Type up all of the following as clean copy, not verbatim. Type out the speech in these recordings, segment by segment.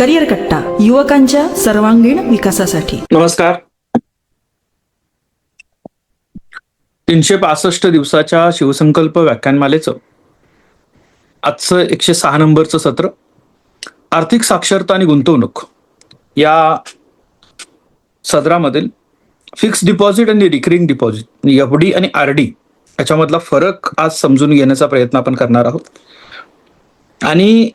Career कट्टा, युवकांच्या सर्वांगीण विकासासाठी. नमस्कार. 365 दिवसाच्या शिवसंकल्प व्याख्यानमालेचं आजचं 106 नंबरचं सत्र, आर्थिक साक्षरता आणि गुंतवणूक या सदरामधील फिक्स डिपॉझिट आणि रिकरिंग डिपॉझिट, एफडी आणि आरडी याच्यामधला फरक आज समजून घेण्याचा प्रयत्न आपण करणार आहोत. आणि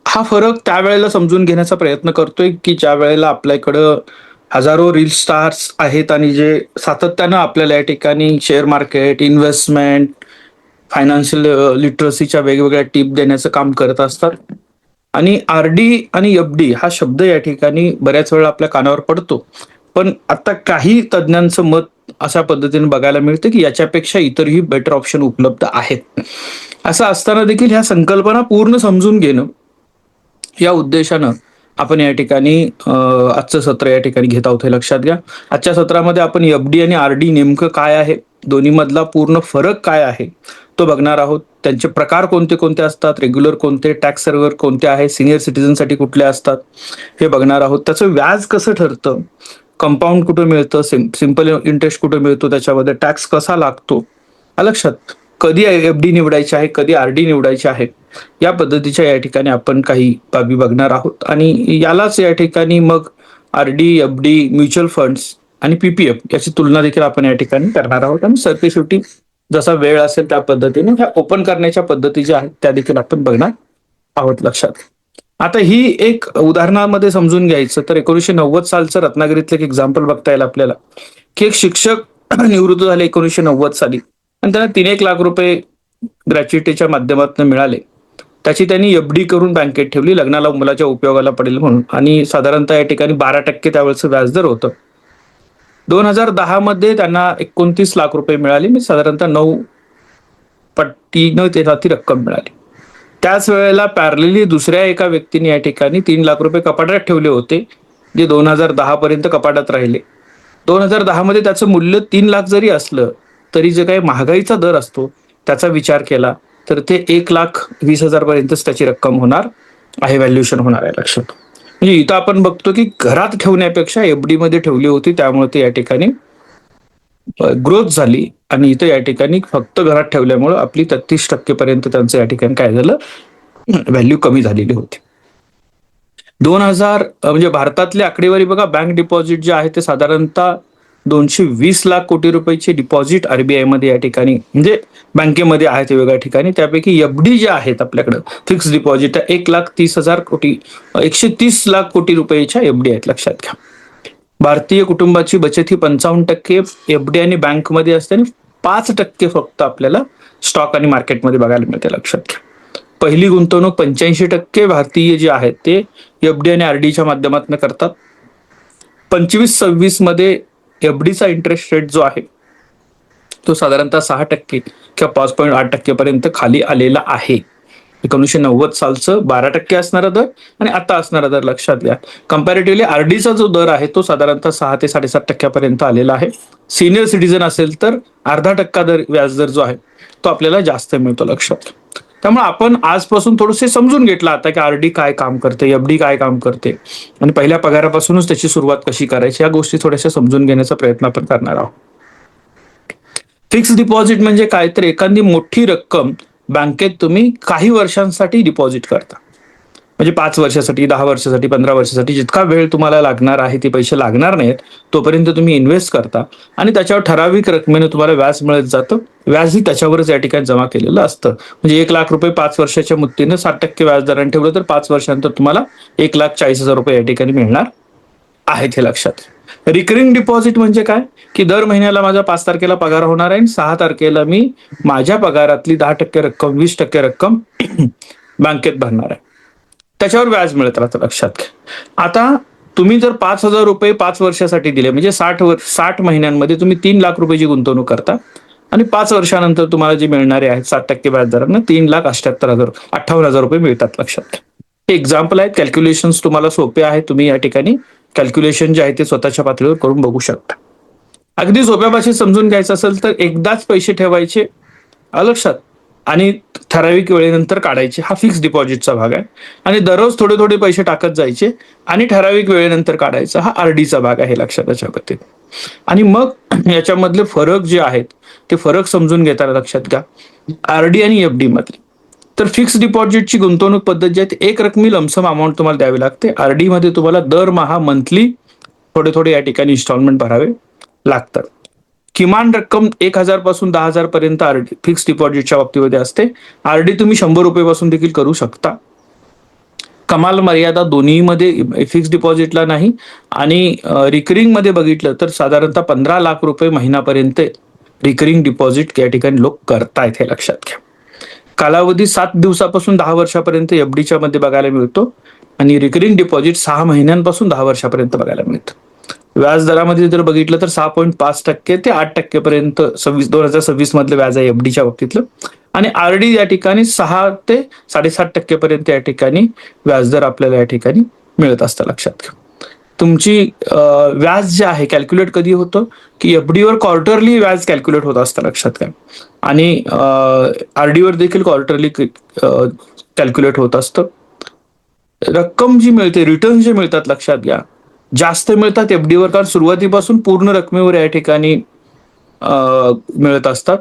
हा फरक त्यावेळेला समजून घेण्याचा प्रयत्न करतोय की ज्या वेळेला आपल्याकडं हजारो रील स्टार्स आहेत आणि जे सातत्यानं आपल्याला या ठिकाणी शेअर मार्केट, इन्व्हेस्टमेंट, फायनान्शियल लिटरसीच्या वेगवेगळ्या टिप देण्याचं काम करत असतात. आणि आरडी आणि एफडी हा शब्द या ठिकाणी बऱ्याच वेळा आपल्या कानावर पडतो, पण आता काही तज्ज्ञांचं मत अशा पद्धतीने बघायला मिळतं की याच्यापेक्षा इतरही बेटर ऑप्शन उपलब्ध आहेत. असं असताना देखील ह्या संकल्पना पूर्ण समजून घेणं या उद्देशानं आपण या ठिकाणी आजचं सत्र या ठिकाणी घेत आहोत हे लक्षात घ्या. आजच्या सत्रामध्ये आपण एफडी आणि आरडी नेमकं काय आहे, दोन्ही मधला पूर्ण फरक काय आहे तो बघणार आहोत. त्यांचे प्रकार कोणते कोणते असतात, रेग्युलर कोणते, टॅक्स सर्व्हर कोणते आहे, सिनियर सिटीजनसाठी कुठले असतात हे बघणार आहोत. त्याचं व्याज कसं ठरतं, कंपाऊंड कुठं मिळतं, सिंपल इंटरेस्ट कुठं मिळतो, त्याच्यामध्ये टॅक्स कसा लागतो, लक्षात कधी एफडी निवडायची आहे, कधी आरडी निवडायची आहे, या पद्धतीच्या या ठिकाणी आपण काही बाबी बघणार आहोत. आणि यालाच या ठिकाणी मग आरडी, एफडी, म्युच्युअल फंड्स आणि पीपीएफ याची तुलना देखील आपण या ठिकाणी करणार आहोत. आणि सरतेशेवटी जसा वेळ असेल त्या पद्धतीने ह्या ओपन करण्याच्या पद्धती ज्या आहेत त्या देखील आपण बघणार आहोत लक्षात. आता ही एक उदाहरणामध्ये समजून घ्यायचं तर 1990 सालचं रत्नागिरीतलं एक एक्झाम्पल बघता येईल आपल्याला की एक शिक्षक निवृत्त झाले 1990 साली आणि त्यांना 3-1 लाख रुपये ग्रॅच्युइटीच्या माध्यमातून मिळाले. त्याची त्यांनी एफडी करून बँकेत ठेवली, लग्नाला मुलाच्या उपयोगाला पडेल म्हणून. आणि साधारणतः या ठिकाणी 12% त्यावेळेचं व्याजदर होतं. 2010 मध्ये त्यांना 29 लाख रुपये मिळाले, मी साधारणतः 9 पटीनं त्याला ती रक्कम मिळाली. त्याच वेळेला पॅरलली दुसऱ्या एका व्यक्तीने या ठिकाणी 3 लाख रुपये कपाटात ठेवले होते, जे 2010 पर्यंत कपाटात राहिले. 2010 मध्ये त्याचं मूल्य 3 लाख जरी असलं तरी जे काही महागाईचा दर असतो त्याचा विचार केला तर ते 1,20,000 पर्यंतच त्याची रक्कम होणार आहे, व्हॅल्युएशन होणार आहे लक्षात. म्हणजे इथं आपण बघतो की घरात ठेवण्यापेक्षा एफडी मध्ये ठेवली होती, त्यामुळे ते या ठिकाणी ग्रोथ झाली. आणि इथं या ठिकाणी फक्त घरात ठेवल्यामुळे आपली 33% पर्यंत त्यांचं या ठिकाणी काय झालं, व्हॅल्यू कमी झालेली होती. 2000 म्हणजे भारतातली आकडेवारी बघा, बँक डिपॉझिट जे आहे ते साधारणतः 220 लाख कोटी रुपयाचे डिपॉझिट आरबीआय मध्ये या ठिकाणी म्हणजे बँकेमध्ये आहेत वेगवेगळ्या ठिकाणी. त्यापैकी एफडी जे आहेत आपल्याकडे फिक्स डिपॉझिट 1,30,000 कोटी 130 लाख कोटी रुपयाच्या एफडी आहेत लक्षात घ्या. भारतीय कुटुंबाची बचत ही 55% एफडी आणि बँकमध्ये असते आणि 5% फक्त आपल्याला स्टॉक आणि मार्केटमध्ये बघायला मिळते लक्षात घ्या. पहिली गुंतवणूक 85% भारतीय जे आहेत ते एफडी आणि आरडीच्या माध्यमातून करतात. 25-26 मध्ये एफडीचा इंटरेस्ट रेट जो आहे तो साधारणतः 6% किंवा 5.8% पर्यंत खाली आलेला आहे. 1990 सालचं 12% असणारा दर आणि आता असणारा दर लक्षात घ्या. कम्पॅरेटिव्हली आरडीचा जो दर आहे तो साधारणतः 6 ते 7.5% पर्यंत आलेला आहे. सिनियर सिटीजन असेल तर 0.5% दर व्याजदर जो आहे तो आपल्याला जास्त मिळतो लक्षात. त्यामुळे आपण आजपासून थोडंसे समजून घेतलं आता की आरडी काय काम करते, एफडी काय काम करते आणि पहिल्या पगारापासूनच त्याची सुरुवात कशी करायची, या गोष्टी थोड्याशा समजून घेण्याचा प्रयत्न आपण करणार आहोत. फिक्स डिपॉझिट म्हणजे काय, तर एखादी मोठी रक्कम बँकेत तुम्ही काही वर्षांसाठी डिपॉझिट करता. म्हणजे 5 वर्षासाठी, 10 वर्षासाठी, 15 वर्षासाठी जितका वेळ तुम्हाला लागणार आहे, ते पैसे लागणार नाहीत तोपर्यंत तुम्ही इन्व्हेस्ट करता आणि त्याच्यावर ठराविक रकमेने तुम्हाला व्याज मिळत जातं. व्याजही त्याच्यावरच या ठिकाणी जमा केलेलं असतं. म्हणजे 1 लाख रुपये 5 वर्षाच्या मुदतीनं 7% व्याजदराने ठेवलं तर 5 वर्षानंतर तुम्हाला 1,40,000 रुपये या ठिकाणी मिळणार आहेत हे लक्षात. रिकरिंग डिपॉझिट म्हणजे काय की दर महिन्याला माझा 5 तारखेला पगार होणार आहे आणि 6 तारखेला मी माझ्या पगारातली 10% रक्कम, 20% रक्कम बँकेत भरणार आहे, त्याच्यावर व्याज मिळत राहतं लक्षात घ्या. आता तुम्ही जर 5,000 रुपये 5 वर्षासाठी दिले म्हणजे 60 महिन्यांमध्ये तुम्ही 3 लाख रुपयाची गुंतवणूक करता आणि 5 वर्षानंतर तुम्हाला जे मिळणारे आहेत 7% व्याजदरानं 3,58,000 रुपये मिळतात लक्षात घ्या. हे एक्झाम्पल आहेत, कॅल्क्युलेशन्स तुम्हाला सोपे आहेत, तुम्ही या ठिकाणी कॅल्क्युलेशन जे आहे ते स्वतःच्या पातळीवर करून बघू शकता. अगदी सोप्या भाषेत समजून घ्यायचं असेल तर एकदाच पैसे ठेवायचे लक्षात आणि ठराविक वेळेनंतर काढायचे, हा फिक्स डिपॉझिटचा भाग आहे. आणि दररोज थोडे थोडे पैसे टाकत जायचे आणि ठराविक वेळेनंतर काढायचा, हा आरडीचा भाग आहे, लक्षात याच्या. आणि मग याच्यामधले फरक जे आहेत ते फरक समजून घेताना लक्षात घ्या, आरडी आणि एफडी मधले. तर फिक्स डिपॉझिटची गुंतवणूक पद्धत जी आहे ती एक रकमी लमसम अमाऊंट तुम्हाला द्यावी लागते. आरडी मध्ये तुम्हाला दरमहा मंथली थोडे थोडे या ठिकाणी इन्स्टॉलमेंट भरावे लागतात. किमान रक्कम 1,000 पासून 10,000 पर्यंत आरडी फिक्स डिपॉझिटच्या बाबतीमध्ये असते. आरडी तुम्ही 100 रुपये पासून देखील करू शकता. कमाल मर्यादा दोन्हीमध्ये फिक्स डिपॉझिटला नाही आणि रिकरिंग मध्ये बघितलं तर साधारणतः 15 लाख रुपये महिन्यापर्यंत रिकरिंग डिपॉझिट या ठिकाणी लोक करतायत, हे लक्षात घ्या. कालावधी 7 दिवसापासून 10 वर्षापर्यंत एफडीच्या मध्ये बघायला मिळतो आणि रिकरिंग डिपॉझिट 6 महिन्यांपासून 10 वर्षापर्यंत बघायला मिळतं. व्याज दरामध्ये जर बघितलं तर 6.5% ते 8% पर्यंत 2026 मधलं व्याज आहे एफडीच्या बाबतीतलं. आणि आरडी या ठिकाणी 6 ते 7.5% पर्यंत या ठिकाणी व्याजदर आपल्याला या ठिकाणी मिळत असतं, लक्षात घ्या. तुमची व्याज जे आहे कॅल्क्युलेट कधी होतं की एफडीवर क्वार्टरली व्याज कॅल्क्युलेट होत असतं, लक्षात घ्या. आणि आरडीवर देखील क्वार्टरली कॅल्क्युलेट होत असतं. रक्कम जी मिळते, रिटर्न जे मिळतात, लक्षात घ्या, जास्त मिळतात एफडीवर, कारण सुरुवातीपासून पूर्ण रकमेवर या ठिकाणी मिळत असतात.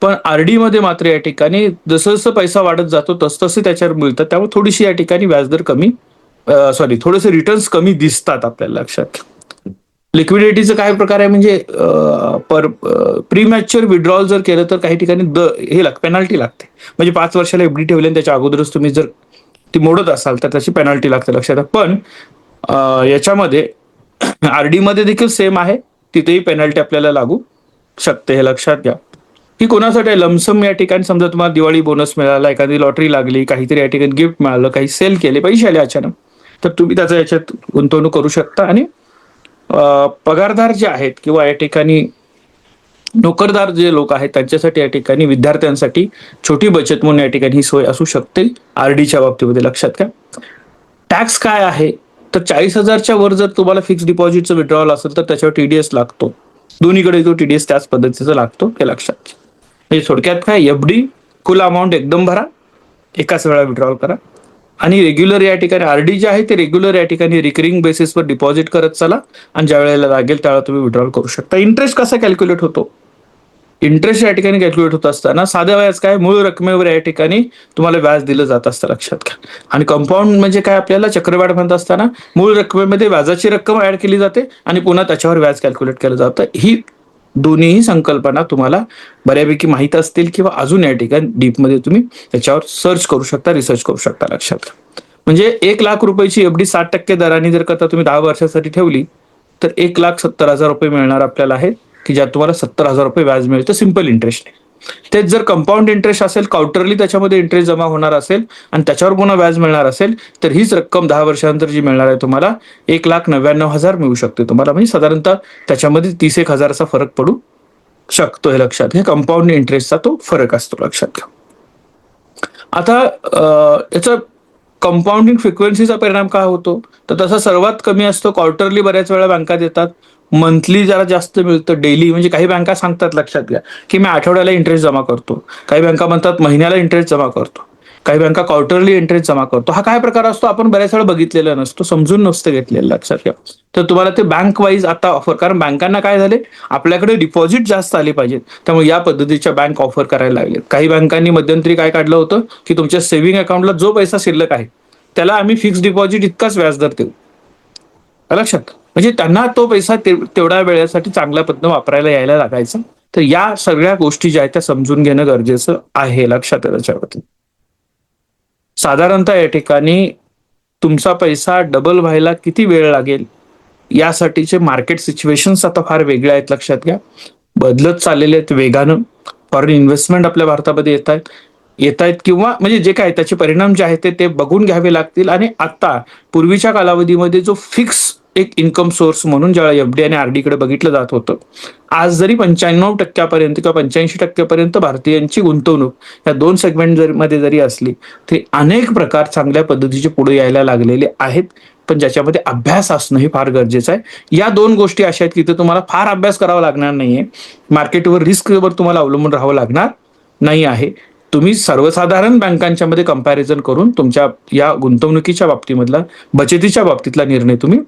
पण आरडी मध्ये मात्र या ठिकाणी जसं जसं पैसा वाढत जातो तसं त्याच्यावर मिळतात, त्यामुळे थोडीशी या ठिकाणी व्याजदर कमी, थोडेसे रिटर्न्स कमी दिसतात आपल्याला, लक्षात. लिक्विडिटीचं काय प्रकार आहे म्हणजे प्रीमॅच्युअर विड्रॉल जर केलं तर काही ठिकाणी पेनल्टी लागते. म्हणजे 5 वर्षाला एफडी ठेवली आणि त्याच्या अगोदरच तुम्ही जर ती मोडत असाल तर त्याची पेनल्टी लागते, लक्षात. पण याच्यामध्ये आरडी मध्ये देखील सेम आहे, तिथेही पेनल्टी आपल्याला लागू शकते, हे लक्षात घ्या. ही कोणासाठी लमसम या ठिकाणी समजा तुम्हाला दिवाळी बोनस मिळाला, एखादी लॉटरी लागली, काहीतरी या ठिकाणी गिफ्ट मिळालं, काही सेल केले, पैसे आले अचानक, तर तुम्ही त्याचा याच्यात गुंतवणूक करू शकता. आणि पगारदार जे आहेत किंवा या ठिकाणी नोकरदार जे लोक आहेत त्यांच्यासाठी या ठिकाणी, विद्यार्थ्यांसाठी छोटी बचत म्हणून या ठिकाणी ही सोय असू शकते आरडीच्या बाबतीमध्ये, लक्षात घ्या. टॅक्स काय आहे तर 40,000च्या वर जर तुम्हाला फिक्स डिपॉझिटचं विड्रॉल असेल तर त्याच्यावर टीडीएस लागतो. दोन्हीकडे जो टीडीएस त्याच पद्धतीचा लागतो, हे लक्षात घ्या. म्हणजे थोडक्यात काय, एफडी फुल अमाऊंट एकदम भरा, एकाच वेळा विड्रॉल करा. आणि रेग्युलर या ठिकाणी आरडी जे आहे ते रेग्युलर या ठिकाणी रिकरिंग बेसिसवर डिपॉझिट करत चला आणि ज्या वेळेला लागेल त्यावेळेला तुम्ही विड्रॉल करू शकता. इंटरेस्ट कसा कॅल्क्युलेट होतो, इंटरेस्ट या ठिकाणी कॅल्क्युलेट होत असताना साध्या व्याज काय, मूळ रकमेवर या ठिकाणी तुम्हाला व्याज दिलं जात असतं, लक्षात घ्या. आणि कंपाऊंड म्हणजे काय, आपल्याला चक्रवाढ म्हणत असताना मूळ रकमेमध्ये व्याजाची रक्कम ऍड केली जाते आणि पुन्हा त्याच्यावर व्याज कॅल्क्युलेट केलं जातं. ही दोन्हीही संकल्पना तुम्हाला बऱ्यापैकी माहित असतील किंवा अजून या ठिकाणी डीपमध्ये तुम्ही त्याच्यावर सर्च करू शकता, रिसर्च करू शकता, लक्षात घ्या. म्हणजे 1,00,000 रुपयाची एफडी 60% दराने जर का तुम्ही 10 वर्षासाठी ठेवली तर 1,70,000 रुपये मिळणार आपल्याला आहे, की ज्यात तुम्हाला 70,000 रुपये व्याज मिळतं सिंपल इंटरेस्ट. तेच जर कंपाऊंड इंटरेस्ट असेल, क्वार्टरली त्याच्यामध्ये इंटरेस्ट जमा होणार असेल आणि त्याच्यावर पुन्हा व्याज मिळणार असेल तर हीच रक्कम 10 वर्षानंतर जी मिळणार आहे तुम्हाला 1,99,000 मिळू शकते तुम्हाला. म्हणजे साधारणतः त्याच्यामध्ये 30,000चा फरक पडू शकतो, हे लक्षात घ्या. कंपाऊंड इंटरेस्टचा तो फरक असतो, लक्षात घ्या. आता याचा कंपाऊंडिंग फ्रिक्वेन्सीचा परिणाम काय होतो तर तसा सर्वात कमी असतो क्वार्टरली, बऱ्याच वेळा बँका देतात. मंथली जरा जास्त मिळतं, डेली म्हणजे काही बँका सांगतात, लक्षात घ्या, की मी आठवड्याला इंटरेस्ट जमा करतो. काही बँका म्हणतात महिन्याला इंटरेस्ट जमा करतो. काही बँका क्वार्टरली इंटरेस्ट जमा करतो. हा काय प्रकार असतो आपण बऱ्याच वेळा बघितलेला नसतो, समजून नसतं घेतलेलं, लक्षात घ्या. तर तुम्हाला ते बँक वाईज आता ऑफर, कारण बँकांना काय झाले, आपल्याकडे डिपॉझिट जास्त आले पाहिजेत, त्यामुळे या पद्धतीच्या बँक ऑफर करायला लागले. काही बँकांनी मध्यंतरी काय काढलं होतं की तुमच्या सेव्हिंग अकाउंटला जो पैसा शिल्लक आहे त्याला आम्ही फिक्स डिपॉझिट इतकाच व्याजदर देऊ, लक्षात. म्हणजे त्यांना तो पैसा तेवढ्या वेळेसाठी चांगल्या पद्धतीने वापरायला यायला लागायचा. तर या सगळ्या गोष्टी ज्या आहेत त्या समजून घेणं गरजेचं आहे, लक्षात त्याच्यावरती. साधारणतः या ठिकाणी तुमचा पैसा डबल व्हायला किती वेळ लागेल यासाठीचे मार्केट सिच्युएशन्स आता फार वेगळे आहेत, लक्षात घ्या. बदलत चाललेले आहेत वेगानं. फॉरेन इन्व्हेस्टमेंट आपल्या भारतामध्ये येत आहेत किंवा म्हणजे जे काय त्याचे परिणाम जे आहेत ते बघून घ्यावे लागतील. आणि आता पूर्वीच्या कालावधीमध्ये जो फिक्स एक इन्कम सोर्स म्हणून ज्यावेळा एफडी आणि आरडी कडे बघितलं जात होतं, आज जरी 95% किंवा 85% भारतीयांची गुंतवणूक या दोन सेगमेंट मध्ये जरी असली तरी अनेक प्रकार चांगल्या पद्धतीचे पुढे यायला लागलेले आहेत. पण ज्याच्यामध्ये अभ्यास असणं हे फार गरजेचं आहे. या दोन गोष्टी अशा आहेत की तिथे तुम्हाला फार अभ्यास करावा लागणार नाहीये, मार्केटवर रिस्कवर तुम्हाला अवलंबून राहावं लागणार नाही आहे. तुम्ही सर्वसाधारण बँकांच्या मध्ये कंपॅरिझन करून तुमच्या या गुंतवणुकीच्या बाबतीमधला बचतीच्या बाबतीतला निर्णय तुम्ही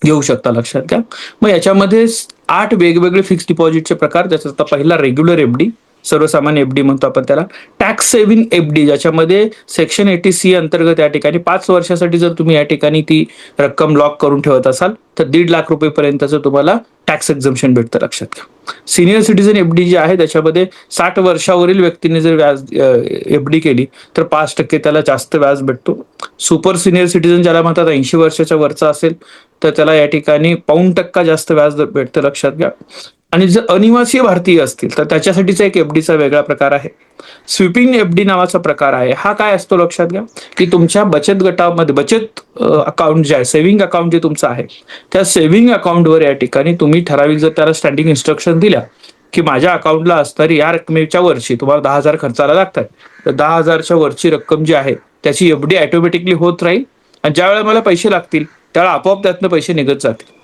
घेऊ शकता, लक्षात घ्या. मग याच्यामध्ये 8 वेगवेगळे फिक्स डिपॉझिटचे प्रकार. त्याचा आता पहिला रेग्युलर एफडी, सर्वसामान्य एफडी म्हणतो आपण त्याला. टॅक्स सेव्हिंग एफडी, ज्याच्यामध्ये सेक्शन 80C अंतर्गत या ठिकाणी 5 वर्षासाठी जर तुम्ही या ठिकाणी ती रक्कम लॉक करून ठेवत असाल तर 1.5 लाख रुपयेपर्यंतचं तुम्हाला टॅक्स एक्झम्पशन भेटतं, लक्षात घ्या. सिनियर सिटीजन एफडी जी आहे त्याच्यामध्ये 60 वर्षावरील व्यक्तीने जर व्याज एफडी केली तर 5% त्याला जास्त व्याज भेटतो. सुपर सिनियर सिटीजन ज्याला म्हणतात 80 वर्षाच्या वरचा असेल तर त्याला या ठिकाणी 0.5% जास्त व्याज भेटतं, लक्षात घ्या. आणि जर अनिवासी भारतीय असतील तर त्याच्यासाठीचा एक एफडीचा वेगळा प्रकार आहे. स्वीपिंग एफडी नावाचा प्रकार आहे. हा काय असतो लक्षात घ्या की तुमच्या बचत गटामध्ये बचत अकाउंट जे आहे, सेव्हिंग अकाउंट जे तुमचं आहे, त्या सेव्हिंग अकाउंटवर या ठिकाणी तुम्ही ठराविक जर त्याला स्टँडिंग इन्स्ट्रक्शन दिल्या की माझ्या अकाउंटला असणारी या रकमेच्या वरची तुम्हाला 10,000 खर्चाला लागतात, तर 10,000च्या वरची रक्कम जी आहे त्याची एफडी ऑटोमॅटिकली होत राहील आणि ज्या वेळेला मला पैसे लागतील त्यावेळेला आपोआप त्यातनं पैसे निघत जातील.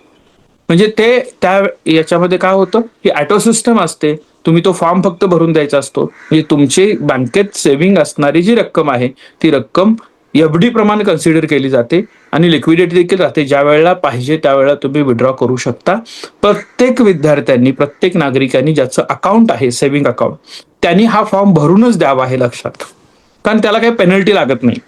म्हणजे ते त्या याच्यामध्ये काय होतं की ऑटो सिस्टम असते. तुम्ही तो फॉर्म फक्त भरून द्यायचा असतो. म्हणजे तुमची बँकेत सेव्हिंग असणारी जी रक्कम आहे ती रक्कम एफडी प्रमाणे कन्सिडर केली जाते आणि लिक्विडिटी देखील राहते. ज्या वेळेला पाहिजे त्यावेळेला तुम्ही विड्रॉ करू शकता. प्रत्येक विद्यार्थ्यांनी, प्रत्येक नागरिकांनी ज्याचं अकाउंट आहे सेव्हिंग अकाउंट, त्यांनी हा फॉर्म भरूनच द्यावा हे लक्षात, कारण त्याला काही पेनल्टी लागत नाही.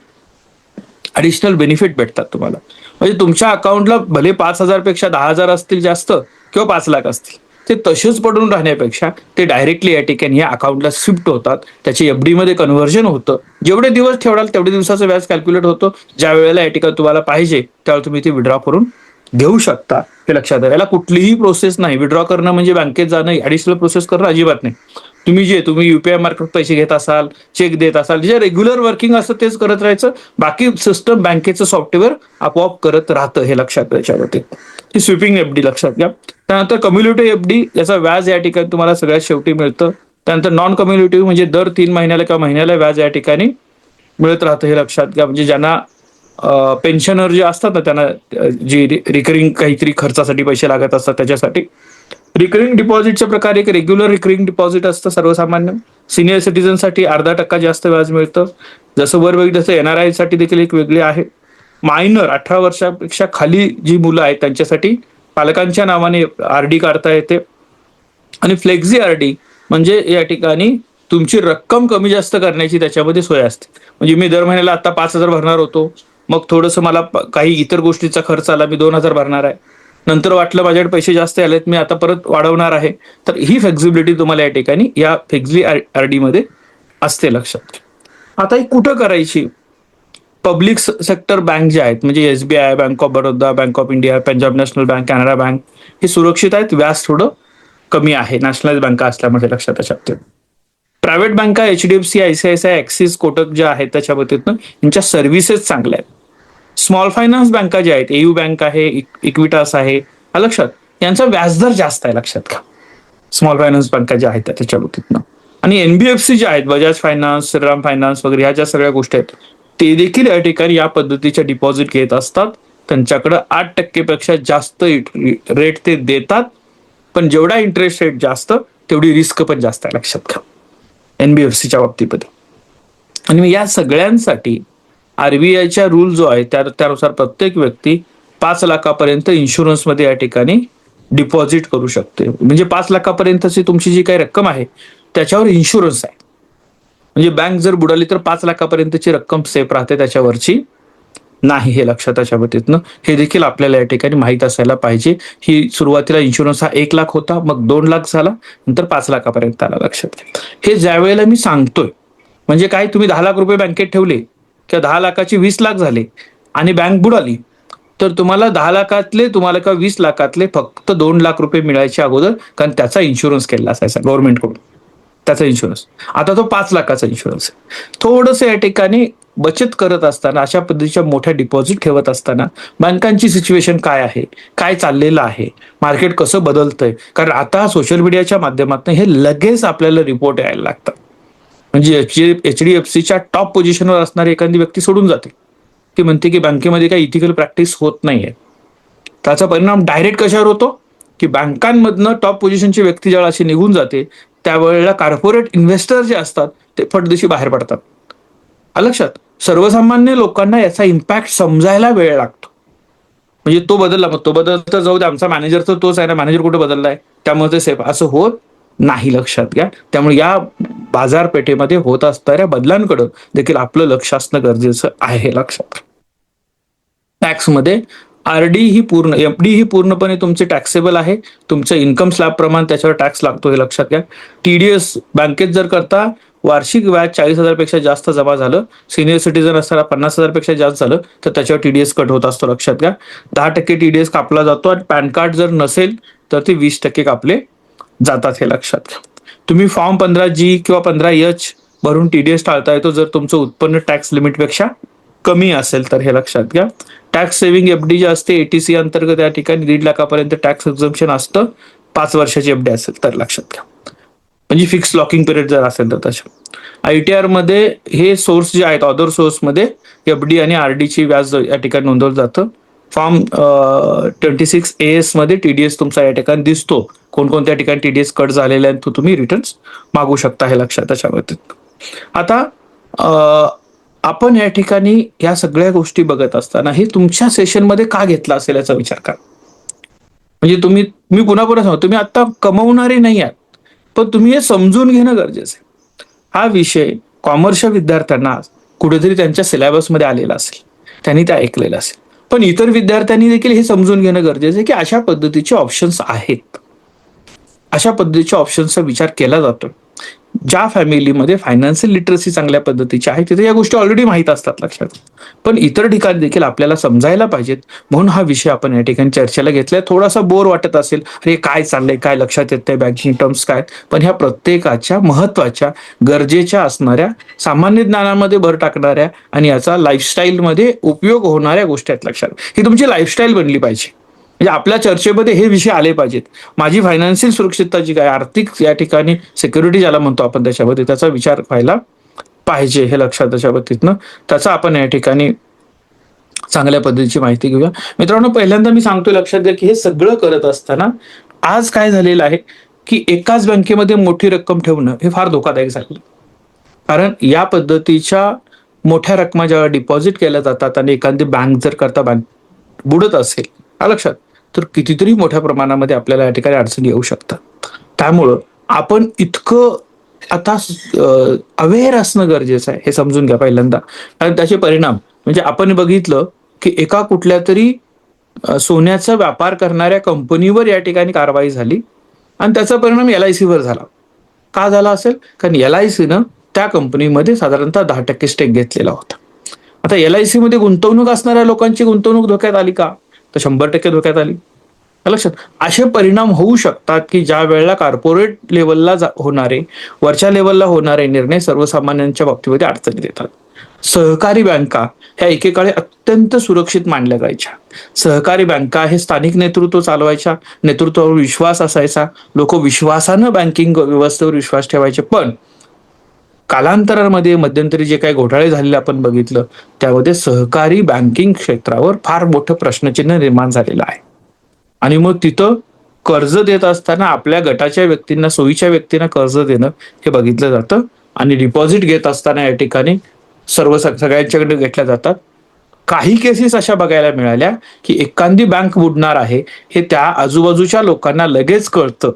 ऍडिशनल बेनिफिट भेटतात तुम्हाला. म्हणजे तुमच्या अकाउंटला भले 5,000 पेक्षा 10,000 असतील जास्त किंवा 5 लाख असतील, ते तसेच पडून राहण्यापेक्षा ते डायरेक्टली या ठिकाणी या अकाउंटला शिफ्ट होतात. त्याची एफडी मध्ये कन्व्हर्जन होतं. जेवढे दिवस ठेवडाल तेवढे दिवसाचं व्याज कॅल्क्युलेट होतं. ज्या वेळेला या ठिकाणी तुम्हाला पाहिजे त्यावेळेला तुम्ही ते विड्रॉ करून घेऊ शकता, हे लक्षात द्या. याला कुठलीही प्रोसेस नाही. विड्रॉ करणं म्हणजे बँकेत जाणं, ऍडिशनल प्रोसेस करणं अजिबात नाही. तुम्ही युपीआय मार्फत पैसे घेत असाल, चेक देत असाल, जे रेग्युलर वर्किंग असतं तेच करत राहायचं. बाकी सिस्टम बँकेचं सॉफ्टवेअर आपोआप करत राहतं, हे लक्षात द्यायच्यावरती. ही स्वीपिंग एफडी लक्षात घ्या. त्यानंतर कम्युलेटिव्ह एफडी, याचा व्याज या ठिकाणी तुम्हाला सगळ्यात शेवटी मिळतं. त्यानंतर नॉन कम्युलेटिव्ह म्हणजे दर 3 महिन्याला किंवा महिन्याला व्याज या ठिकाणी मिळत राहतं, हे लक्षात घ्या. म्हणजे ज्यांना पेन्शनर जे असतात ना त्यांना जी रिकरिंग काहीतरी खर्चासाठी पैसे लागत असतात त्याच्यासाठी. रिकरिंग डिपॉझिटच्या प्रकारे एक रेग्युलर रिकरिंग डिपॉझिट असतं सर्वसामान्य. सिनियर सिटीजनसाठी 0.5% जास्त व्याज मिळतं. जसं वर वेगळी तसं एनआरआय साठी देखील एक वेगळी आहे. मायनर 18 वर्षापेक्षा खाली जी मुलं आहेत त्यांच्यासाठी पालकांच्या नावाने आरडी काढता येते. आणि फ्लेक्झी आरडी म्हणजे या ठिकाणी तुमची रक्कम कमी जास्त करण्याची त्याच्यामध्ये सोय असते. म्हणजे मी दर महिन्याला आता 5,000 भरणार होतो, मग थोडंसं मला काही इतर गोष्टीचा खर्च आला, मी 2,000 भरणार आहे. नंतर वाटलं माझ्याकडे पैसे जास्त आलेत, मी आता परत वाढवणार आहे. तर ही फ्लेक्झिबिलिटी तुम्हाला या ठिकाणी या फ्लेक्झी आरडी मध्ये असते, लक्षात. आता ही कुठं करायची? पब्लिक सेक्टर बँक जे आहेत म्हणजे SBI, bank of Baroda, bank of India, Punjab national bank, Canara bank, हे सुरक्षित आहेत. व्याज थोडं कमी आहे नॅशनलाइज बँका असल्यामुळे, लक्षात त्याच्यात. प्रायव्हेट बँका HDFC, ICICI, ऍक्सिस, कोटक ज्या आहेत त्याच्या बाबतीत यांच्या सर्व्हिसेस चांगल्या आहेत. स्मॉल फायनान्स बँका ज्या आहेत, AU बँक आहे, इक्विटास आहे, लक्षात, यांचा व्याजदर जास्त आहे, लक्षात घ्या. स्मॉल फायनान्स बँका ज्या आहेत त्याच्या बाबतीत. आणि NBFC जे आहेत, बजाज फायनान्स, श्रीराम फायनान्स वगैरे ह्या ज्या सगळ्या गोष्टी आहेत ते देखील या ठिकाणी या पद्धतीच्या डिपॉझिट घेत असतात. त्यांच्याकडे 8% पेक्षा जास्त रेट ते देतात. पण जेवढा इंटरेस्ट रेट जास्त तेवढी रिस्क पण जास्त आहे, लक्षात घ्या, NBFCच्या बाबतीमध्ये. आणि या सगळ्यांसाठी RBIच्या रूल जो आहे त्यानुसार प्रत्येक व्यक्ती 5 लाखापर्यंत इन्शुरन्समध्ये या ठिकाणी डिपॉझिट करू शकते. म्हणजे 5 लाखापर्यंतची तुमची जी काही रक्कम आहे त्याच्यावर इन्शुरन्स आहे. म्हणजे बँक जर बुडाली तर 5 लाखापर्यंतची रक्कम सेफ राहते, त्याच्यावरची नाही, हे लक्षात त्याच्या बाबतीतनं. हे देखील आपल्याला या ठिकाणी माहीत असायला पाहिजे. ही सुरुवातीला इन्शुरन्स हा 1 लाख होता, मग 2 लाख झाला, नंतर 5 लाखापर्यंत आला, लक्षात. हे ज्या वेळेला मी सांगतोय म्हणजे काय, तुम्ही 10 लाख रुपये बँकेत ठेवले किंवा 10 लाखाचे 20 लाख झाले आणि बँक बुडाली तर तुम्हाला 10 लाखातले तुम्हाला किंवा 20 लाखातले फक्त 2 लाख रुपये मिळायचे अगोदर, कारण त्याचा इन्शुरन्स केलेला असायचा गव्हर्नमेंटकडून, त्याचा इन्शुरन्स. आता तो 5 लाखाचा इन्शुरन्स आहे. थोडंसं या ठिकाणी बचत करत असताना, अशा पद्धतीच्या मोठ्या डिपॉझिट ठेवत असताना बँकांची सिच्युएशन काय आहे, काय चाललेलं आहे, मार्केट कसं बदलतंय, कारण आता सोशल मीडियाच्या माध्यमातून हे लगेच आपल्याला रिपोर्ट यायला लागतात. म्हणजे HDFCच्या टॉप पोझिशनवर असणारी एखादी व्यक्ती सोडून जाते. ती म्हणते की बँकेमध्ये काही इथिकल प्रॅक्टिस होत नाहीये. त्याचा परिणाम डायरेक्ट कशावर होतो की बँकांमधनं टॉप पोझिशनची व्यक्ती ज्यावेळेला अशी निघून जाते त्यावेळेला कॉर्पोरेट इन्व्हेस्टर जे असतात ते फटदिशी बाहेर पडतात. आलं लक्षात? सर्वसामान्य लोकांना याचा इम्पॅक्ट समजायला वेळ लागतो. म्हणजे तो बदलला, मग तो बदल तर जाऊ दे, आमचा मॅनेजर तर तोच आहे ना, मॅनेजर कुठे बदललाय त्यामुळे ते सेफ, असं होत नाही, लक्षात घ्या. त्यामुळे या बाजारपेठेमध्ये होत असणाऱ्या बदलांकडे देखील आपलं लक्ष असणं गरजेचं आहे, लक्षात. टॅक्समध्ये आरडी ही पूर्ण, एफडी ही पूर्णपणे तुमचे टॅक्सेबल आहे. तुमचं इन्कम स्लॅब प्रमाण त्याच्यावर टॅक्स लागतो, हे लक्षात घ्या. टीडीएस बँकेत जर करता वार्षिक व्याज 40,000 पेक्षा जास्त जमा झालं, सिनियर सिटीजन असताना 50,000 पेक्षा जास्त झालं तर त्याच्यावर टीडीएस कट होत असतो, लक्षात घ्या. 10% टीडीएस कापला जातो आणि पॅन कार्ड जर नसेल तर ते 20% कापले जातात, हे लक्षात घ्या. तुम्ही फॉर्म 15G किंवा 15H भरून टीडीएस टाळता येतो जर तुमचं उत्पन्न टॅक्स लिमिटपेक्षा कमी असेल तर, हे लक्षात घ्या. टॅक्स सेव्हिंग एफडी जी असते एटीसी अंतर्गत या ठिकाणी 1.5 लाखापर्यंत टॅक्स एक्झम्पशन असतं, 5 वर्षाची एफडी असेल तर, लक्षात घ्या. म्हणजे फिक्स लॉकिंग पिरियड जर असेल तर तशा. ITR मध्ये हे सोर्स जे आहेत, अदर सोर्स मध्ये एफडी आणि आरडीची व्याज या ठिकाणी नोंदवलं जातं. फॉर्म 26AS मध्ये टीडीएस तुमचा या ठिकाणी दिसतो, कोणकोणत्या ठिकाणी टीडीएस कट झालेला आहे, तो तुम्ही रिटर्न्स मागू शकता, हे लक्षात त्याच्यामध्ये. आता आपण या ठिकाणी या सगळ्या गोष्टी बघत असताना हे तुमच्या सेशनमध्ये का घेतला असेल याचा विचार करा. म्हणजे मी पुन्हा सांगतो, तुम्ही आता कमवणारे नाही आहात, पण तुम्ही हे समजून घेणं गरजेचं आहे. हा विषय कॉमर्सच्या विद्यार्थ्यांना कुठेतरी त्यांच्या सिलेबसमध्ये आलेला असेल, त्यांनी ते ऐकलेलं असेल, पण इतर विद्यार्थ्यांनी देखील हे समजून घेणं गरजेचं आहे की अशा पद्धतीचे ऑप्शन्स आहेत, अशा पद्धतीच्या ऑप्शन्सचा विचार केला जातो. ज्या फॅमिलीमध्ये फायनान्शियल लिटरसी चांगल्या पद्धतीची आहे तिथे या गोष्टी ऑलरेडी माहीत असतात, लक्षात. पण इतर ठिकाणी देखील आपल्याला समजायला पाहिजेत, म्हणून हा विषय आपण या ठिकाणी चर्चेला घेतलाय. थोडासा बोर वाटत असेल, अरे काय चाललंय, काय लक्षात येत नाही, बँकिंग टर्म्स काय, पण ह्या प्रत्येकाच्या महत्वाच्या, गरजेच्या असणाऱ्या, सामान्य ज्ञानामध्ये भर टाकणाऱ्या आणि याचा लाईफस्टाईलमध्ये उपयोग होणाऱ्या गोष्टी आहेत, लक्षात. ही तुमची लाईफस्टाईल बनली पाहिजे. म्हणजे आपल्या चर्चेमध्ये हे विषय आले पाहिजेत. माझी फायनान्शियल सुरक्षितता जी काय, आर्थिक या ठिकाणी सिक्युरिटी ज्याला म्हणतो आपण, त्याच्यामध्ये त्याचा विचार व्हायला पाहिजे, हे लक्षात. त्याच्या बाबतीतनं त्याचा आपण या ठिकाणी चांगल्या पद्धतीची माहिती घेऊया. मित्रांनो, पहिल्यांदा मी सांगतोय, लक्षात घ्या की हे सगळं करत असताना आज काय झालेलं आहे की एकाच बँकेमध्ये मोठी रक्कम ठेवणं हे फार धोकादायक झालं. कारण या पद्धतीच्या मोठ्या रकमा जेव्हा डिपॉझिट केल्या जातात आणि एखादी बँक जर करता बँक बुडत असेल, लक्षात, तर कितीतरी मोठ्या प्रमाणामध्ये आपल्याला या ठिकाणी अडचणी येऊ शकतात. त्यामुळं आपण इतकं आता अवेअर असणं गरजेचं आहे, हे समजून घ्या पहिल्यांदा. कारण त्याचे परिणाम म्हणजे आपण बघितलं की एका कुठल्या तरी सोन्याचा व्यापार करणाऱ्या कंपनीवर या ठिकाणी कारवाई झाली आणि त्याचा परिणाम LIC वर झाला. का झाला असेल? कारण LICनं त्या कंपनीमध्ये साधारणतः 10% स्टेक घेतलेला होता. आता LIC मध्ये गुंतवणूक असणाऱ्या लोकांची गुंतवणूक धोक्यात आली का? तर 100% धोक्यात आली, लक्षात. असे परिणाम होऊ शकतात की ज्या वेळेला कॉर्पोरेट लेवलला होणारे, वरच्या लेवलला होणारे निर्णय सर्वसामान्यांच्या बाबतीमध्ये अडचणी देतात. सहकारी बँका ह्या एकेकाळी अत्यंत सुरक्षित मानल्या जायच्या. सहकारी बँका हे स्थानिक नेतृत्व चालवायच्या, नेतृत्वावर विश्वास असायचा, लोक विश्वासानं बँकिंग व्यवस्थेवर विश्वास ठेवायचे. पण कालांतरामध्ये मध्यंतरी जे काही घोटाळे झालेले आपण बघितलं, त्यामध्ये सहकारी बँकिंग क्षेत्रावर फार मोठं प्रश्नचिन्ह निर्माण झालेलं आहे. आणि मग तिथं कर्ज देत असताना आपल्या गटाच्या व्यक्तींना, सोयीच्या व्यक्तींना कर्ज देणं हे बघितलं जातं आणि डिपॉझिट घेत असताना या ठिकाणी सगळ्यांच्याकडे घेतल्या जातात. काही केसेस अशा बघायला मिळाल्या की एखादी बँक बुडणार आहे हे त्या आजूबाजूच्या लोकांना लगेच कळतं,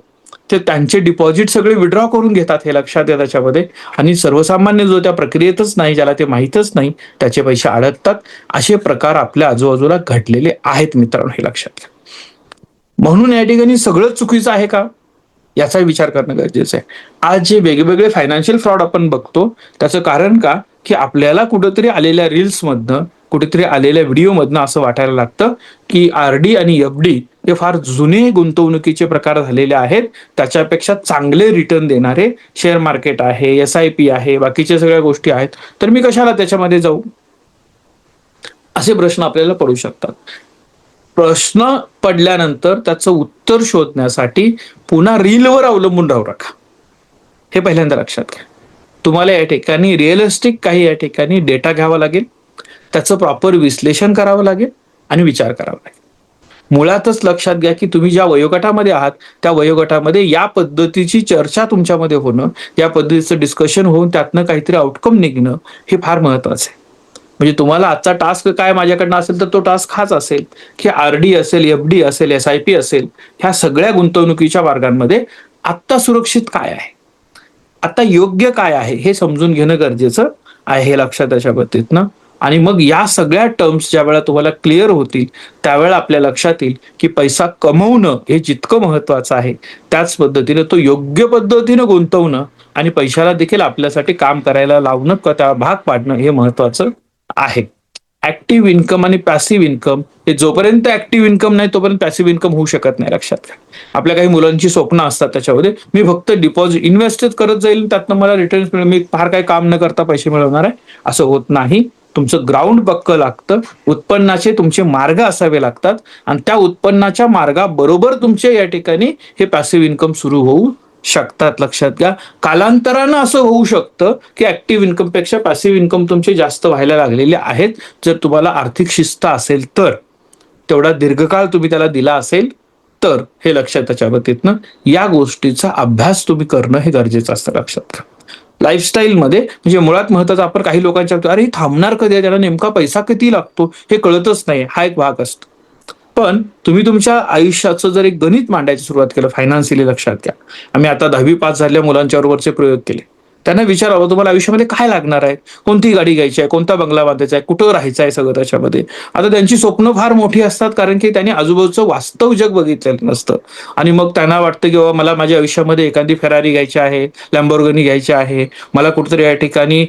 ते त्यांचे डिपॉझिट सगळे विड्रॉ करून घेतात, हे लक्षात आहे त्याच्यामध्ये. आणि सर्वसामान्य जो त्या प्रक्रियेतच नाही, ज्याला ते माहीतच नाही, त्याचे पैसे अडकतात. असे प्रकार आपल्या आजूबाजूला घडलेले आहेत, मित्रांनो, हे लक्षात घ्या. म्हणून या ठिकाणी सगळं चुकीचं आहे का, याचा विचार करणं गरजेचं आहे. आज जे वेगवेगळे फायनान्शियल फ्रॉड आपण बघतो त्याचं कारण का, की आपल्याला कुठेतरी आलेल्या रील्स मधनं, कुठेतरी आलेल्या व्हिडिओ मधनं असं वाटायला लागतं की आरडी आणि एफडी हे फार जुने गुंतवणुकीचे प्रकार झालेले आहेत, त्याच्यापेक्षा चांगले रिटर्न देणारे शेअर मार्केट आहे, SIP आहे, बाकीच्या सगळ्या गोष्टी आहेत, तर मी कशाला त्याच्यामध्ये जाऊ, असे प्रश्न आपल्याला पडू शकतात. प्रश्न पडल्यानंतर त्याचं उत्तर शोधण्यासाठी पुन्हा रीलवर अवलंबून राहू नका, हे पहिल्यांदा लक्षात घ्या. तुम्हाला या ठिकाणी रिअलिस्टिक काही या ठिकाणी डेटा घ्यावा लागेल, त्याचं प्रॉपर विश्लेषण करावं लागेल आणि विचार करावा लागेल. मुळातच लक्षात घ्या की तुम्ही ज्या वयोगटामध्ये आहात त्या वयोगटामध्ये या पद्धतीची चर्चा तुमच्यामध्ये होणं, या पद्धतीचं डिस्कशन होऊन त्यातनं काहीतरी आउटकम निघणं हे फार महत्वाचं आहे. म्हणजे तुम्हाला आजचा टास्क काय माझ्याकडनं असेल तर तो टास्क हाच असेल की आरडी असेल, एफडी असेल, SIP असेल, ह्या सगळ्या गुंतवणुकीच्या मार्गांमध्ये आत्ता सुरक्षित काय आहे, आता योग्य काय आहे हे समजून घेणं गरजेचं आहे, हे लक्षात त्याच्या बाबतीतनं. आणि मग या सगळ्या टर्म्स ज्या वेळा तुम्हाला क्लिअर होतील त्यावेळेला आपल्या लक्षात येईल की पैसा कमवणं हे जितकं महत्वाचं आहे त्याच पद्धतीने तो योग्य पद्धतीनं गुंतवणं आणि पैशाला देखील आपल्यासाठी काम करायला लावणं, त्या भाग पाडणं हे महत्वाचं आहे. ऍक्टिव्ह इन्कम आणि पॅसिव्ह इन्कम हे जोपर्यंत ऍक्टिव्ह इन्कम नाही तोपर्यंत पॅसिव्ह इन्कम होऊ शकत नाही. लक्षात घ्या, आपल्या काही मुलांची स्वप्न असतात त्याच्यामध्ये मी फक्त डिपॉझिट इन्व्हेस्टच करत जाईल त्यातनं मला रिटर्न्स मिळेल, मी फार काही काम न करता पैसे मिळवणार आहे असं होत नाही. तुमचं ग्राउंड पक्क लागतं, उत्पन्नाचे तुमचे मार्ग असावे लागतात आणि त्या उत्पन्नाच्या मार्गाबरोबर तुमचे या ठिकाणी हे पॅसिव्ह इन्कम सुरू होऊ शकतात. लक्षात घ्या, कालांतरानं असं होऊ शकतं की ऍक्टिव्ह इन्कम पेक्षा पॅसिव्ह इन्कम तुमचे जास्त व्हायला लागलेले आहेत. जर तुम्हाला आर्थिक शिस्त असेल तर, तेवढा दीर्घकाळ तुम्ही त्याला दिला असेल तर, हे लक्षात त्याच्या बाबतीतनं या गोष्टीचा अभ्यास तुम्ही करणं हे गरजेचं असतं. लक्षात घ्या, लाईफस्टाईलमध्ये म्हणजे मुळात महत्वाचं, आपण काही लोकांच्या अरे थांबणार कधी, त्याला नेमका पैसा किती लागतो हे कळतच नाही, हा एक भाग असतो. पण तुम्ही तुमच्या आयुष्याचं जर एक गणित मांडायची सुरुवात केलं फायनान्शियली, लक्षात घ्या, आम्ही आता 10वी पास झालेल्या मुलांच्या बरोबरचे प्रयोग केले. त्यांना विचारावं तुम्हाला आयुष्यामध्ये काय लागणार आहे, कोणती गाडी घ्यायची आहे, कोणता बंगला बांधायचा आहे, कुठं राहायचं आहे, सगळं त्याच्यामध्ये. आता त्यांची स्वप्न फार मोठी असतात कारण की त्यांनी आजूबाजूचं वास्तव जग बघितलेलं नसतं आणि मग त्यांना वाटतं की बाबा मला माझ्या आयुष्यामध्ये एखादी फेरारी घ्यायची आहे, लॅम्बोर्गिनी घ्यायची आहे, मला कुठेतरी या ठिकाणी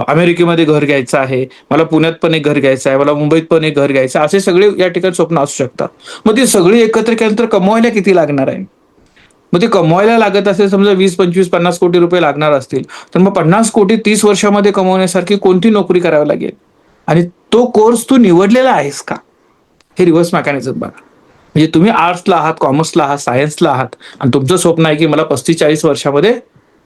अमेरिकेमध्ये घर घ्यायचं आहे, मला पुण्यात पण एक घर घ्यायचं आहे, मला मुंबईत पण एक घर घ्यायचं आहे, असे सगळे या ठिकाणी स्वप्न असू शकतात. मग ती सगळी एकत्र केल्यानंतर कमवायला किती लागणार आहे, मग ते कमवायला लागत असेल समजा 20, 25, 50 कोटी रुपये लागणार असतील तर मग 50 कोटी 30 वर्षामध्ये कमवण्यासारखी कोणती नोकरी करावी लागेल आणि तो कोर्स तू निवडलेला आहेस का, हे रिव्हर्स मेकॅनिझम बघा. म्हणजे तुम्ही आर्ट्सला आहात, कॉमर्सला आहात, सायन्सला आहात आणि तुमचं स्वप्न आहे की मला 35-40 वर्षामध्ये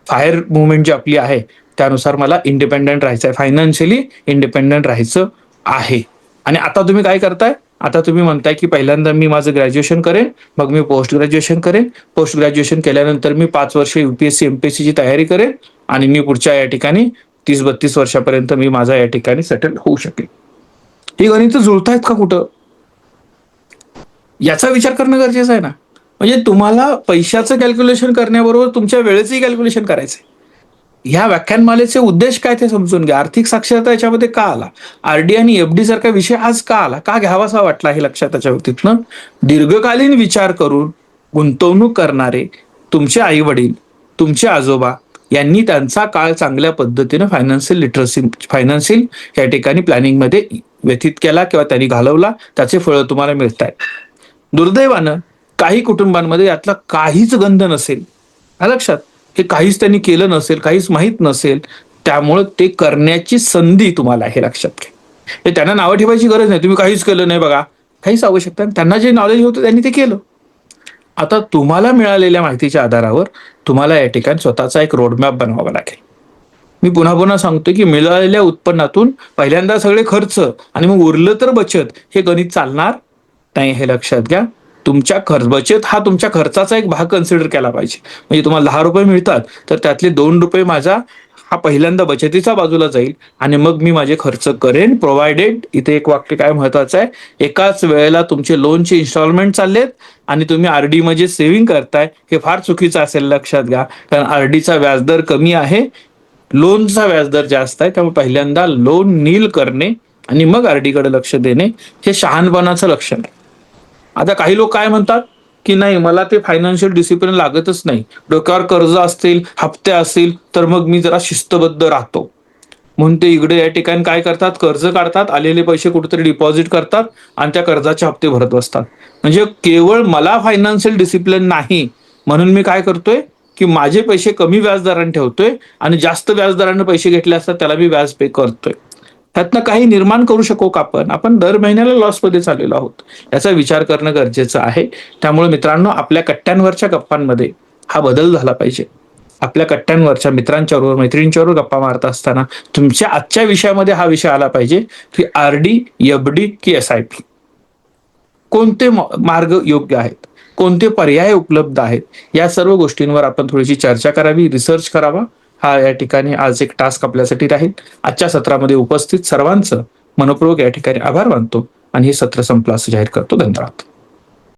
फायर मुवमेंट जी आपली आहे त्यानुसार मला इंडिपेंडेंट राहायचं आहे, फायनान्शियली इंडिपेंडेंट राहायचं आहे. आणि आता तुम्ही काय करताय, आता तुम्ही म्हणताय की पहिल्यांदा मी माझं ग्रॅज्युएशन करेन, मग मी पोस्ट ग्रॅज्युएशन करेन, पोस्ट ग्रॅज्युएशन केल्यानंतर मी 5 वर्ष UPSC MPSC ची तयारी करेन आणि मी पुढच्या या ठिकाणी 30-32 वर्षापर्यंत मी माझा या ठिकाणी सेटल होऊ शकेल. ही गणित जुळतायत का कुठं, याचा विचार करणं गरजेचं आहे ना. म्हणजे तुम्हाला पैशाचं कॅल्क्युलेशन करण्याबरोबर तुमच्या वेळेचंही कॅल्क्युलेशन करायचंय. ह्या व्याख्यानमालेचे उद्देश काय ते समजून घ्या. आर्थिक साक्षरता याच्यामध्ये का आला, RD आणि FD सारखा विषय आज का आला, का घ्यावासा वाटला हे लक्षात त्याच्या बाबतीतनं. दीर्घकालीन विचार करून गुंतवणूक करणारे तुमचे आई वडील, तुमचे आजोबा यांनी त्यांचा काळ चांगल्या पद्धतीनं फायनान्शियल या ठिकाणी प्लॅनिंगमध्ये व्यतीत केला किंवा त्यांनी घालवला, त्याचे फळं तुम्हाला मिळत आहेत. दुर्दैवानं काही कुटुंबांमध्ये यातला काहीच गंध नसेल, लक्षात, हे काहीच त्यांनी केलं नसेल, काहीच माहीत नसेल, त्यामुळं ते करण्याची संधी तुम्हाला हे लक्षात घ्या. हे त्यांना नावं ठेवायची गरज नाही, तुम्ही काहीच केलं नाही बघा, काहीच आवश्यकता नाही, त्यांना जे नॉलेज होतं त्यांनी ते केलं. आता तुम्हाला मिळालेल्या माहितीच्या आधारावर तुम्हाला या ठिकाणी स्वतःचा एक रोडमॅप बनवावा लागेल. मी पुन्हा पुन्हा सांगतो की मिळालेल्या उत्पन्नातून पहिल्यांदा सगळे खर्च आणि मग उरलं तर बचत, हे गणित चालणार नाही, हे लक्षात घ्या. तुमच्या बचत हा तुमच्या खर्चाचा एक भाग कन्सिडर केला पाहिजे. म्हणजे तुम्हाला 10 रुपये मिळतात तर त्यातले 2 रुपये माझा हा पहिल्यांदा बचतीचा बाजूला जाईल आणि मग मी माझे खर्च करेन, प्रोव्हायडेड, इथे एक वाक्य काय महत्वाचं आहे, एकाच वेळेला तुमचे लोनचे इन्स्टॉलमेंट चाललेत आणि तुम्ही RD मध्ये सेव्हिंग करताय, हे फार चुकीचं असेल, लक्षात घ्या. कारण RDचा व्याजदर कमी आहे, लोनचा व्याजदर जास्त आहे, त्यामुळे पहिल्यांदा लोन नील करणे आणि मग RD कडे लक्ष देणे हे शहाणपणाचं लक्षण आहे. आता काही लोक काय म्हणतात की नाही मला ते फायनान्शियल डिसिप्लिन लागतच नाही, डोक्यावर कर्ज असतील, हप्ते असतील तर मग मी जरा शिस्तबद्ध राहतो म्हणून ते इकडे या ठिकाणी काय करतात, कर्ज काढतात, आलेले पैसे कुठेतरी डिपॉझिट करतात आणि त्या कर्जाचे हप्ते भरत बसतात. म्हणजे केवळ मला फायनान्शियल डिसिप्लिन नाही म्हणून मी काय करतोय की माझे पैसे कमी व्याजदराने ठेवतोय आणि जास्त व्याजदराने पैसे घेतले असतात त्याला मी व्याज पे करतोय. त्यातनं काही निर्माण करू शकू का आपण दर महिन्याला लॉसमध्ये चाललेलो आहोत, याचा विचार करणं गरजेचं आहे. त्यामुळे मित्रांनो, आपल्या कट्ट्यांवरच्या गप्पांमध्ये हा बदल झाला पाहिजे. आपल्या कट्ट्यांवरच्या मित्रांच्या बरोबर, मैत्रिणींच्या बरोबर गप्पा मारत असताना तुमच्या आजच्या विषयामध्ये हा विषय आला पाहिजे की RD, FD की SIP. कोणते मार्ग योग्य आहेत, कोणते पर्याय उपलब्ध आहेत, या सर्व गोष्टींवर आपण थोडीशी चर्चा करावी, रिसर्च करावा. हा या ठिकाणी आज एक टास्क आपल्यासाठी राहील. आजच्या सत्रामध्ये उपस्थित सर्वांचं मनपूर्वक या ठिकाणी आभार मानतो आणि हे सत्र संपलं असं जाहीर करतो. धन्यवाद.